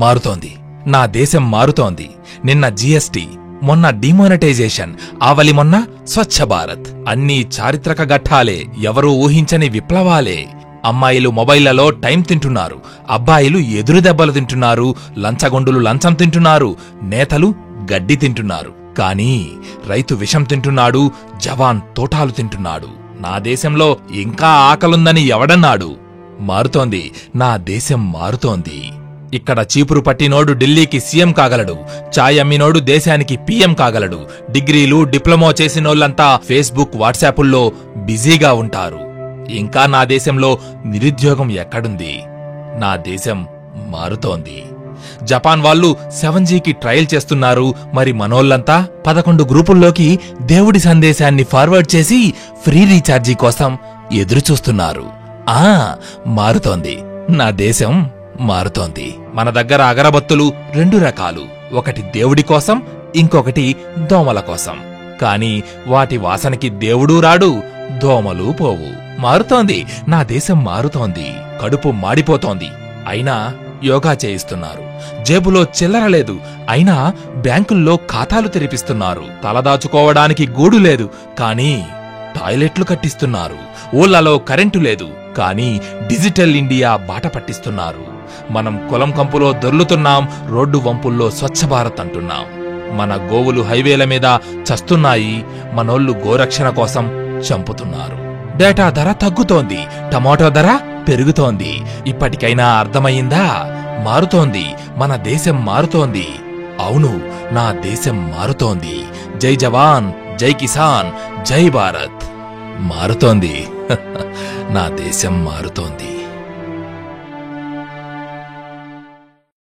మారుతోంది. నా దేశం మారుతోంది. నిన్న జీఎస్టీ, మొన్న డిమానిటైజేషన్, ఆవలి మొన్న స్వచ్ఛ భారత్. అన్నీ చారిత్రక ఘట్టాలే, ఎవరూ ఊహించని విప్లవాలే. అమ్మాయిలు మొబైళ్లలో టైం తింటున్నారు, అబ్బాయిలు ఎదురు దెబ్బలు తింటున్నారు, లంచగొండులు లంచం తింటున్నారు, నేతలు గడ్డి తింటున్నారు. కానీ రైతు విషం తింటున్నాడు, జవాన్ తోటాలు తింటున్నాడు. నా దేశంలో ఇంకా ఆకలుందని ఎవడన్నాడు? మారుతోంది, నా దేశం మారుతోంది. ఇక్కడ చీపురు పట్టినోడు ఢిల్లీకి సీఎం కాగలడు, చాయ్ అమ్మినోడు దేశానికి పీఎం కాగలడు. డిగ్రీలు, డిప్లొమా చేసినోళ్లంతా ఫేస్బుక్, వాట్సాపుల్లో బిజీగా ఉంటారు. ఇంకా నా దేశంలో నిరుద్యోగం ఎక్కడుంది? నా దేశం మారుతోంది. జపాన్ వాళ్ళు 7Gకి ట్రయల్ చేస్తున్నారు. మరి మనోళ్లంతా 11 గ్రూపుల్లోకి దేవుడి సందేశాన్ని ఫార్వర్డ్ చేసి ఫ్రీ రీఛార్జీ కోసం ఎదురుచూస్తున్నారు. మారుతోంది, నా దేశం మారుతోంది. మన దగ్గర అగరబత్తులు 2 రకాలు, ఒకటి దేవుడి కోసం, ఇంకొకటి దోమల కోసం. కాని వాటి వాసనకి దేవుడూ రాడు, దోమలు పోవు. మారుతోంది, నా దేశం మారుతోంది. కడుపు మాడిపోతోంది, అయినా యోగా చేయిస్తున్నారు. జేబులో చిల్లర లేదు, అయినా బ్యాంకుల్లో ఖాతాలు తెరిపిస్తున్నారు. తలదాచుకోవడానికి గూడు లేదు, కానీ టాయిలెట్లు కట్టిస్తున్నారు. ఊళ్ళలో కరెంటు లేదు, కానీ డిజిటల్ ఇండియా బాట పట్టిస్తున్నారు. మనం కులం కంపులో దొర్లుతున్నాం, రోడ్డు వంపుల్లో స్వచ్ఛ భారత్ అంటున్నాం. మన గోవులు హైవేల మీద చస్తున్నాయి, మనోళ్లు గోరక్షణ కోసం చంపుతున్నారు. డేటా ధర తగ్గుతోంది, టమాటో ధర పెరుగుతోంది. ఇప్పటికైనా అర్థమయ్యిందా? మారుతోంది, మన దేశం మారుతోంది. అవును, నా దేశం మారుతోంది. జై జవాన్, జై కిసాన్, జై భారత్. మారుతోంది, నా దేశం మారుతోంది.